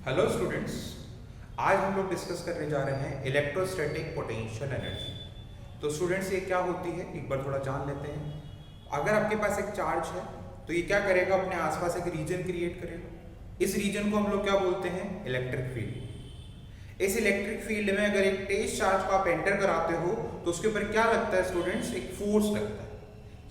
Hello students, आज हम लोग डिस्कस करने जा रहे हैं इलेक्ट्रोस्टैटिक पोटेंशियल एनर्जी। तो स्टूडेंट्स ये क्या होती है एक बार थोड़ा जान लेते हैं। अगर आपके पास एक चार्ज है तो ये क्या करेगा, अपने आसपास एक रीजन क्रिएट करेगा। इस रीजन को हम लोग क्या बोलते हैं, इलेक्ट्रिक फील्ड। इस इलेक्ट्रिक फील्ड में अगर एक तेज चार्ज को आप एंटर कराते हो तो उसके ऊपर क्या लगता है स्टूडेंट्स, एक फोर्स लगता है।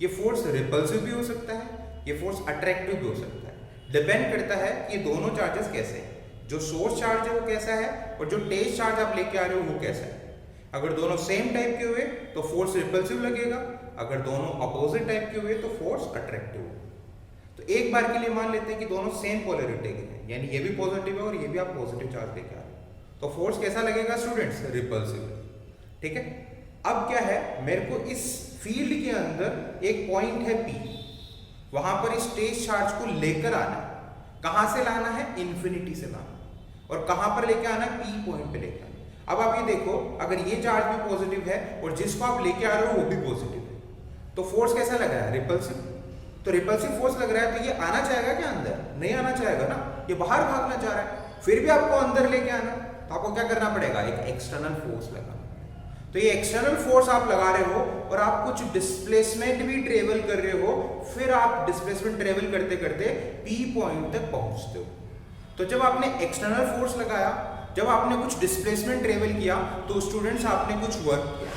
ये फोर्स रिपल्सिव भी हो सकता है, ये फोर्स अट्रैक्टिव भी हो सकता है। डिपेंड करता है कि ये दोनों चार्जेस कैसे हैं, जो सोर्स चार्ज है वो कैसा है और जो टेस्ट चार्ज आप लेके आ रहे हो वो कैसा है। अगर दोनों सेम टाइप के हुए तो फोर्स रिपल्सिव लगेगा, अगर दोनों अपोजिट टाइप के हुए तो फोर्स अट्रैक्टिव होगा। तो एक बार के लिए मान लेते हैं कि दोनों सेम पोलैरिटी के हैं, यानी ये भी पॉजिटिव है और ये भी आप पॉजिटिव चार्ज लेके आ रहे हो, तो फोर्स कैसा लगेगा स्टूडेंट्स, रिपल्सिव। ठीक है, अब क्या है, मेरे को इस फील्ड के अंदर एक पॉइंट है P, वहां पर इस टेस्ट चार्ज को लेकर आना है। कहां से लाना है, इन्फिनिटी से लाना, और कहां पर लेके आना है, P पॉइंट पे लेके आना। अब आप ये देखो, अगर ये चार्ज भी पॉजिटिव है और जिसको आप लेके आ रहे हो वो भी पॉजिटिव है, तो फोर्स कैसा लग रहा है, रिपल्सिव। तो रिपल्सिव फोर्स लग रहा है, तो ये आना चाहेगा क्या अंदर, नहीं आना चाहेगा ना, ये बाहर भागना चाह रहा है। फिर भी आपको अंदर लेके आना, तो आपको क्या करना पड़ेगा, एक एक्सटर्नल फोर्स लगाना। तो ये एक्सटर्नल फोर्स आप लगा रहे हो और आप कुछ डिस्प्लेसमेंट भी ट्रेवल कर रहे हो, फिर आप डिस्प्लेसमेंट ट्रेवल करते करते P पॉइंट तक पहुंचते हो। तो जब आपने एक्सटर्नल फोर्स लगाया, जब आपने कुछ डिस्प्लेसमेंट ट्रेवल किया, तो स्टूडेंट्स आपने कुछ वर्क किया।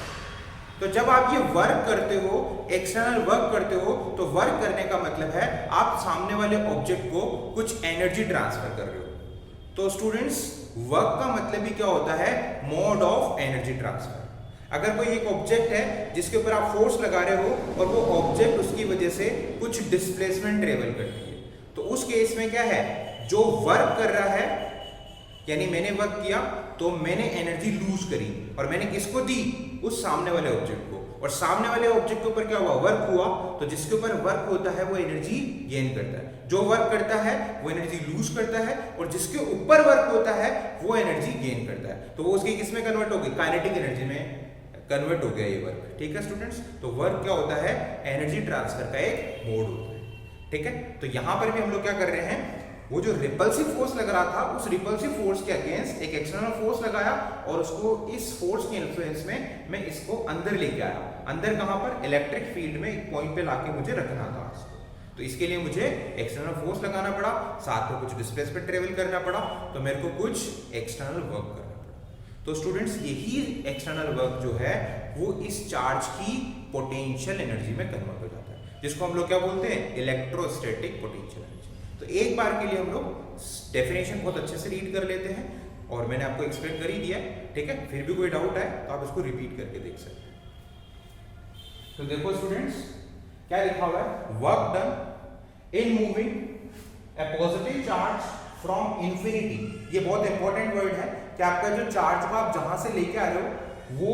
तो जब आप ये वर्क करते हो, एक्सटर्नल वर्क करते हो, तो वर्क करने का मतलब है आप सामने वाले ऑब्जेक्ट को कुछ एनर्जी ट्रांसफर कर रहे हो। तो स्टूडेंट्स वर्क का मतलब ही क्या होता है, मोड ऑफ एनर्जी ट्रांसफर। अगर कोई एक ऑब्जेक्ट है जिसके ऊपर आप फोर्स लगा रहे हो और वो ऑब्जेक्ट उसकी वजह से कुछ डिस्प्लेसमेंट ट्रेवल करती है, तो उस केस में क्या है, जो वर्क कर रहा है, यानी मैंने वर्क किया तो मैंने एनर्जी लूज करी और मैंने किसको दी, उस सामने वाले ऑब्जेक्ट को, और सामने वाले ऑब्जेक्ट के ऊपर क्या हुआ, वर्क हुआ। तो जिसके ऊपर वर्क होता है वो एनर्जी गेन करता है, जो वर्क करता है वो एनर्जी लूज करता है, और जिसके ऊपर वर्क होता है वो एनर्जी गेन करता है। तो वो उसकी किस में कन्वर्ट होगी, काइनेटिक एनर्जी में कन्वर्ट हो गया ये वर्क। ठीक है स्टूडेंट्स, तो वर्क क्या होता है, एनर्जी ट्रांसफर का एक मोड होता है। ठीक है, तो यहां पर भी हम लोग क्या कर रहे हैं, वो जो रिपल्सिव फोर्स लग रहा था, उस रिपल्सिव फोर्स के अगेंस्ट एक एक्सटर्नल फोर्स लगाया और उसको इस फोर्स के इन्फ्लुएंस में मैं इसको अंदर लेके आया। अंदर कहां पर, इलेक्ट्रिक फील्ड में एक पॉइंट पे लाके मुझे रखना था इसको। तो इसके लिए मुझे एक्सटर्नल फोर्स लगाना पड़ा, साथ में कुछ डिस्प्लेसमेंट ट्रेवल करना पड़ा, तो मेरे को कुछ एक्सटर्नल वर्क करना पड़ा। तो स्टूडेंट्स यही एक्सटर्नल वर्क जो है वो इस चार्ज की पोटेंशियल एनर्जी में कन्वर्ट हो जाता है, जिसको हम लोग क्या बोलते हैं, इलेक्ट्रोस्टैटिक पोटेंशियल एनर्जी। तो एक बार के लिए हम लोग डेफिनेशन बहुत अच्छे से रीड कर लेते हैं, और मैंने आपको एक्सप्लेन कर ही दिया। ठीक है, फिर भी कोई डाउट आए तो आप इसको रिपीट करके देख सकते हैं। तो देखो स्टूडेंट्स, क्या लिखा हुआ है, work done in moving A positive charge from infinity. ये बहुत इंपॉर्टेंट वर्ड है कि आपका जो चार्ज को आप जहां से लेके आ रहे हो वो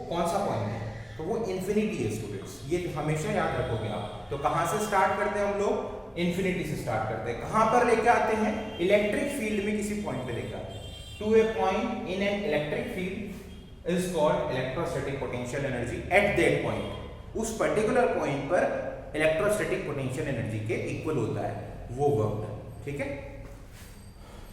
कौन सा पॉइंट है, तो वो इंफिनिटी है स्टूडेंट्स, ये हमेशा याद रखोगे आप। तो कहां से स्टार्ट करते हैं हम लोग, इंफिनिटी से स्टार्ट करते हैं। कहां पर लेके आते हैं, इलेक्ट्रिक फील्ड में किसी पॉइंट पे लेके आते हैं। To a point in an electric field is called electrostatic potential energy at that point. उस पर्टिकुलर पॉइंट पर इलेक्ट्रोस्टैटिक पोटेंशियल एनर्जी के इक्वल होता है वो वर्क। ठीक है,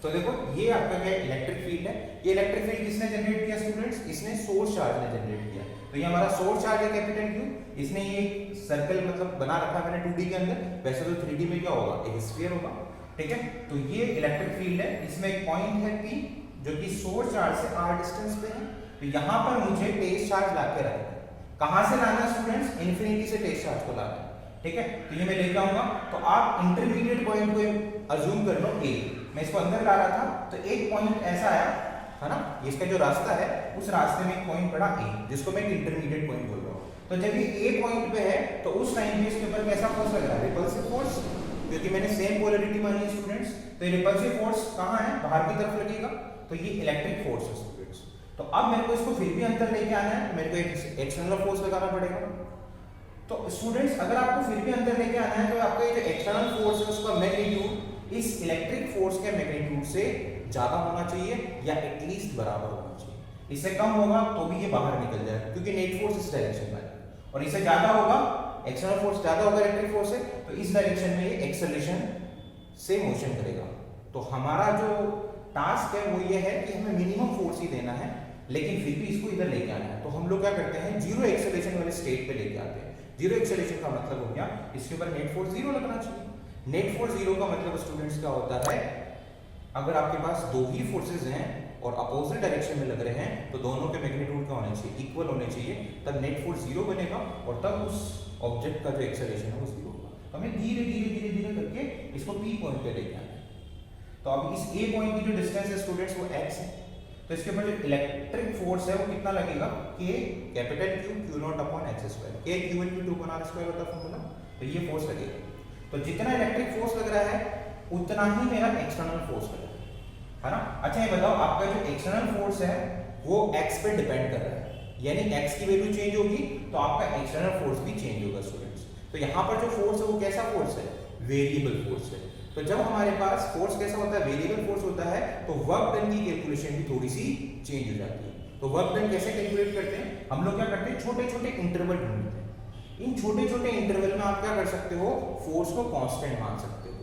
तो देखो ये आपका क्या इलेक्ट्रिक फील्ड है। ये इलेक्ट्रिक फील्ड किसने जनरेट किया स्टूडेंट्स, इसने सोर्स चार्ज ने जनरेट किया। तो ये हमारा सोर्स चार्ज है कैपिटल Q, इसने ये सर्कल मतलब बना रखा मैंने 2D के अंदर, वैसे तो 3D में क्या होगा, एक स्फीयर होगा। ठीक है, तो ये इलेक्ट्रिक फील्ड है, इसमें एक पॉइंट है P जो कि सोर्स चार्ज से r डिस्टेंस पे है। तो यहां पर मुझे टेस्ट चार्ज लाके रखना है। कहां से लाना है स्टूडेंट्स, इन्फिनिटी से टेस्ट चार्ज को लाना है। ठीक है, तो ये मैं लेके आऊंगा, तो आप इंटरमीडिएट पॉइंट को अज्यूम कर लो A, मैं इसको अंदर ला रहा था, तो एक पॉइंट ऐसा आया है ना, इसका जो रास्ता है उस रास्ते में एक पॉइंट पड़ा A, जिसको मैं इंटरमीडिएट पॉइंट बोल रहा हूँ। तो जब ये A पॉइंट पे है तो उस टाइम पे इसके ऊपर कैसा फोर्स लग रहा है, रिपल्सिव फोर्स, क्योंकि मैंने सेम पोलैरिटी मानी है स्टूडेंट्स। तो ये रिपल्सिव फोर्स कहाँ है, बाहर की तरफ लगेगा, तो ये इलेक्ट्रिक फोर्स है स्टूडेंट्स। तो अब मेरे को इसको फिर भी अंदर लेके आना है, मेरे को एक एक्सटर्नल फोर्स लगाना पड़ेगा। तो स्टूडेंट्स अगर आपको फिर भी अंदर लेके आना है तो आपका ये जो एक्सटर्नल फोर्स है उसका मैग्नीट्यूड इस इलेक्ट्रिक फोर्स के मैग्नीट्यूड से ज्यादा होना चाहिए या एटलीस्ट बराबर होना चाहिए। इससे कम होगा तो भी ये बाहर निकल जाएगा, क्योंकि नेट फोर्स इस डायरेक्शन में है, और इससे ज्यादा होगा, एक्सटर्नल फोर्स ज्यादा होगा इलेक्ट्रिक फोर्स से, तो इस डायरेक्शन में ये एक्सेलरेशन से मोशन करेगा। तो हमारा जो टास्क है वो ये है कि हमें मिनिमम फोर्स ही देना है, लेकिन फिर भी इसको इधर लेके आना है। तो हम लोग क्या करते हैं, जीरो एक्सेलरेशन वाले स्टेट पे लेके आते हैं। जीरो एक्सेलरेशन का मतलब हो गया इसके ऊपर नेट फोर्स जीरो लगना चाहिए। नेट फोर्स जीरो का मतलब स्टूडेंट्स क्या होता है, अगर आपके पास दो ही फोर्सेज हैं और अपोजिट डायरेक्शन में लग रहे हैं तो दोनों के मैग्नीट्यूड क्या होने चाहिए, इक्वल होने चाहिए, तब नेट फोर्स जीरो बनेगा और तब उस ऑब्जेक्ट का जो एक्सेलरेशन है वो जीरो होगा। तो हमें धीरे धीरे धीरे धीरे करके इसको पी पॉइंट पे लेके आना है। तो अब इस ए पॉइंट की जो डिस्टेंस है स्टूडेंट्स वो x है, तो इसके ऊपर जो इलेक्ट्रिक फोर्स है वो कितना लगेगा, k capital Q Q naught upon x square, k Q into 2 बना स्क्वायर होता है फॉर्मूला, तो ये फोर्स लगेगा। तो जितना इलेक्ट्रिक फोर्स लग रहा है उतना ही मेरा एक्सटर्नल फोर्स लगेगा, है ना। अच्छा ये बताओ, आपका जो एक्सटर्नल फोर्स है वो x पे डिपेंड कर रहा है, यानी x की वैल्यू चेंज होगी तो आपका एक्सटर्नल फोर्स भी चेंज होगा स्टूडेंट्स। तो यहाँ पर जो फोर्स है वो कैसा फोर्स है, वेरिएबल फोर्स है। तो जब हमारे पास फोर्स कैसा होता है, वेरिएबल फोर्स होता है, तो वर्क डन की कैलकुलेशन भी थोड़ी सी चेंज हो जाती है। तो वर्क डन कैसे कैलकुलेट करते हैं, हम लोग क्या करते हैं, छोटे छोटे इंटरवल ढूंढते हैं। इन छोटे छोटे इंटरवल में आप क्या कर सकते हो, फोर्स को कांस्टेंट मान सकते हो,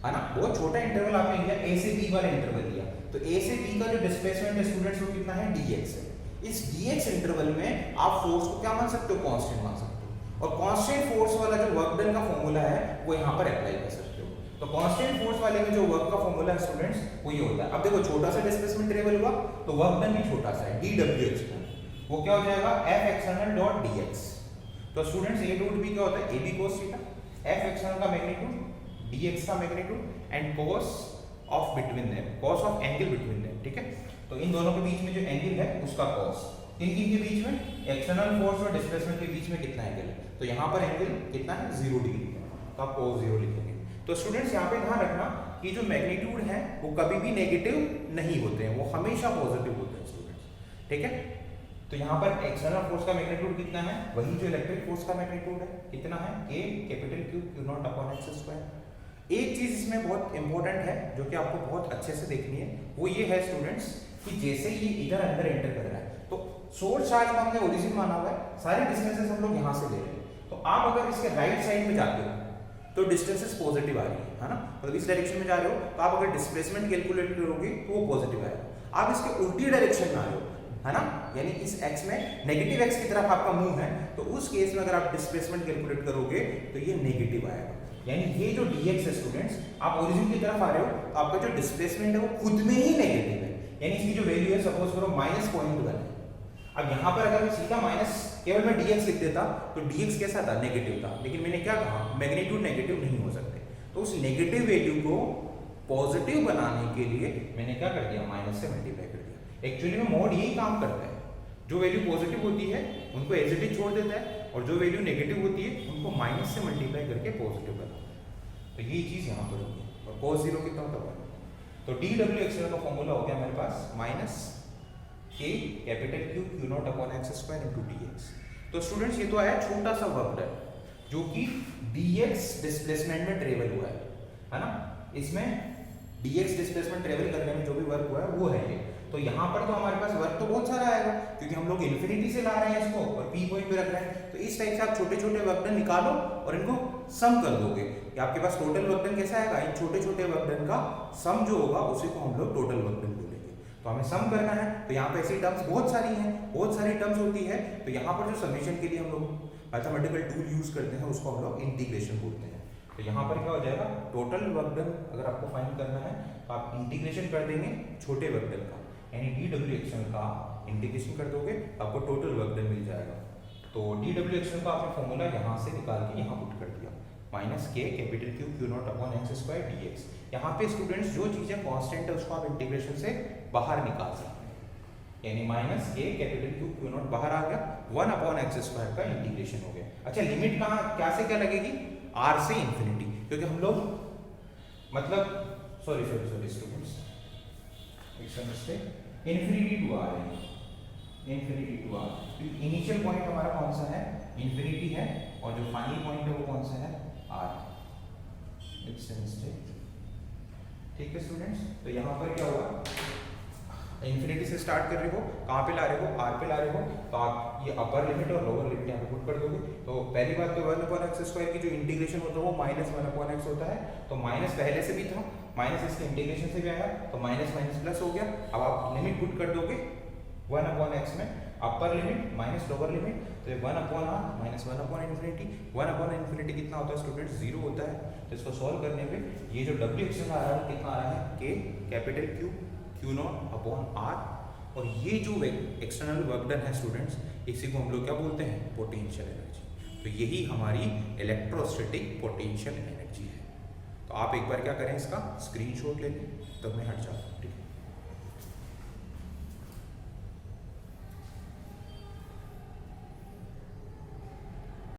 है ना। बहुत छोटा इंटरवल आपने लिया, ए से बी वाला इंटरवल लिया, तो ए से बी का जो डिस्प्लेसमेंट है स्टूडेंट्स वो कितना है, dx है। इस dx इंटरवल में आप फोर्स को क्या मान सकते हो, कांस्टेंट मान सकते हो, और कांस्टेंट फोर्स वाला जो वर्क डन का फॉर्मूला है वो यहाँ पर अप्लाई कर सकते हो। तो कांस्टेंट फोर्स वाले में जो वर्क का फॉर्मूला है स्टूडेंट्स वो ये होता है। अब देखो छोटा सा डिस्प्लेसमेंट ट्रेवल हुआ तो वर्क डन भी छोटा सा है, dw एक्सटर्नल, वो क्या हो जाएगा, f एक्सटर्नल डॉट dx। तो स्टूडेंट्स a डॉट b क्या होता है, ab cos theta, f external का मैग्नीट्यूड, dx का magnitude and cos of between them, cos of angle between them, ठीक है। तो इन दोनों के बीच में जो एंगल है उसका cos, इनके बीच में एक्सटर्नल फोर्स और डिस्प्लेसमेंट के बीच में कितना एंगल है, तो यहाँ पर एंगल कितना है, 0 डिग्री है, तो आप cos 0 लिखेंगे। तो स्टूडेंट्स यहाँ पे ध्यान रखना कि जो मैग्नीट्यूड है वो कभी भी नेगेटिव नहीं होते हैं, वो हमेशा पॉजिटिव होते हैं स्टूडेंट्स, ठीक है। तो यहाँ पर एक्सटर्नल फोर्स का मैग्नीट्यूड कितना है, वही जो इलेक्ट्रिक फोर्स का मैग्नीट्यूड है कितना है, k capital Q Q naught upon x square. एक चीज इसमें बहुत इंपॉर्टेंट है जो कि आपको बहुत अच्छे से देखनी है, वो ये है स्टूडेंट्स कि जैसे ये इधर अंदर एंटर कर रहा है तो सोर्स चार्ज में हमने ओरिजिन माना हुआ है, सारे डिस्टेंसेस हम लोग यहाँ से ले रहे हैं। तो आप अगर इसके राइट साइड में जाते हो तो डिस्टेंसेस पॉजिटिव आ रही है ना, मतलब इस डायरेक्शन में जा रहे हो तो आप अगर डिस्प्लेसमेंट कैलकुलेट करोगे तो वो पॉजिटिव आएगा। आप इसके उल्टी डायरेक्शन में आ रहे हो, है ना, यानी इस x में नेगेटिव x की तरफ आपका मूव है, तो उस केस में अगर आप डिस्प्लेसमेंट कैलकुलेट करोगे तो ये नेगेटिव आएगा। यानी ये जो dx है स्टूडेंट्स, आप ओरिजिन की तरफ आ रहे हो तो आपका जो डिस्प्लेसमेंट है वो खुद में ही नेगेटिव है, यानी इसकी जो वैल्यू है सपोज करो -0.1 है। अब यहाँ पर अगर मैं सीधा माइनस केवल मैं dx लिख देता तो dx कैसा था, नेगेटिव था, लेकिन मैंने क्या कहा, मैग्नीट्यूड नेगेटिव नहीं हो सकते, तो उस नेगेटिव वैल्यू को पॉजिटिव बनाने के लिए मैंने क्या कर दिया, माइनस से मल्टीप्लाई कर दिया। एक्चुअली में मोड यही काम करता है, जो वैल्यू पॉजिटिव होती है उनको एज इट इज छोड़ देता है और जो वैल्यू नेगेटिव होती है उनको माइनस से मल्टीप्लाई करके पॉजिटिव बनाता है। तो ये चीज यहाँ पर होगी, और cos 0 कितना होता है, तो dw एक्सटर्नल का फॉर्मूला हो गया मेरे पास minus k capital Q Q naught upon x square into dx। तो स्टूडेंट्स ये तो आया छोटा सा वर्क डन जो कि dx डिस्प्लेसमेंट में ट्रेवल हुआ है ना, इसमें dx डिस्प्लेसमेंट ट्रेवल करने में जो भी वर्क हुआ है वो है ये। तो यहाँ पर तो हमारे पास वर्क तो बहुत सारा आएगा क्योंकि हम लोग इन्फिनिटी से ला रहे हैं इसको और p पॉइंट पे रख रहे हैं, तो इस टाइप से आप छोटे छोटे वर्क डन निकालो और इनको सम कर दोगे कि आपके पास टोटल वर्क डन कैसा आएगा, इन छोटे छोटे वर्क डन का सम जो होगा उसी को हम लोग टोटल वर्क डन बोलेंगे। तो हमें सम करना है, तो यहाँ पे ऐसी टर्म्स बहुत सारी हैं, बहुत सारी टर्म्स होती है, तो यहाँ पर जो समेशन के लिए हम लोग मैथमेटिकल टूल यूज करते हैं उसको हम लोग इंटीग्रेशन बोलते हैं। तो यहाँ पर क्या हो जाएगा, टोटल वर्क डन अगर आपको फाइंड करना है तो आप इंटीग्रेशन कर देंगे छोटे वर्क डन का, यानी dw एक्सटर्नल का इंटीग्रेशन कर दोगे आपको टोटल वर्क डन मिल जाएगा। तो dw एक्सटर्नल का आपने फॉर्मूला यहाँ से निकाल के यहाँ पुट कर दिया, minus k capital Q Q naught upon x square dx। यहाँ पे स्टूडेंट्स जो चीजें कांस्टेंट है उसको आप इंटीग्रेशन से बाहर निकाल सकते हैं, यानी minus k capital Q Q not बाहर आ गया, 1 अपॉन x स्क्वायर का इंटीग्रेशन हो गया। अच्छा लिमिट कहाँ क्या से क्या लगेगी, r से इंफिनिटी, क्योंकि हम लोग मतलब sorry students infinity to r है, infinity to r। Initial point हमारा कौन सा है, इंफिनिटी है, और जो फाइनल पॉइंट है वो कौन सा है, r। ठीक है स्टूडेंट्स, तो यहाँ पर क्या हुआ, इंफिनिटी से स्टार्ट कर रहे हो, कहाँ पे ला रहे हो, r पे ला रहे हो, तो आप ये अपर लिमिट और लोअर लिमिट यहाँ पे पुट कर दोगे। तो पहली बात तो 1 अपॉन x स्क्वायर की जो इंटीग्रेशन होता है वो -1 अपॉन x होता है, तो माइनस पहले से भी था माइनस इसके इंटीग्रेशन से भी आया तो माइनस माइनस प्लस हो गया। अब आप लिमिट पुट कर दोगे 1/x में, upper limit minus lower limit, तो ये 1/r माइनस 1/इन्फिनिटी। 1/इन्फिनिटी कितना होता है स्टूडेंट्स? 0 होता है। तो इसको सॉल्व करने पे ये जो डब्ल्यू एक्सटर्नल आ रहा है कितना आ रहा है? k capital Q Q0/r। और ये जो एक्सटर्नल वर्क डन है स्टूडेंट्स, इसी को हम लोग क्या बोलते हैं? Potential energy. तो यही हमारी इलेक्ट्रोस्टैटिक पोटेंशियल एनर्जी है। तो आप एक बार क्या करें, इसका स्क्रीनशॉट ले लें, तब मैं हट जाता हूँ, ठीक है।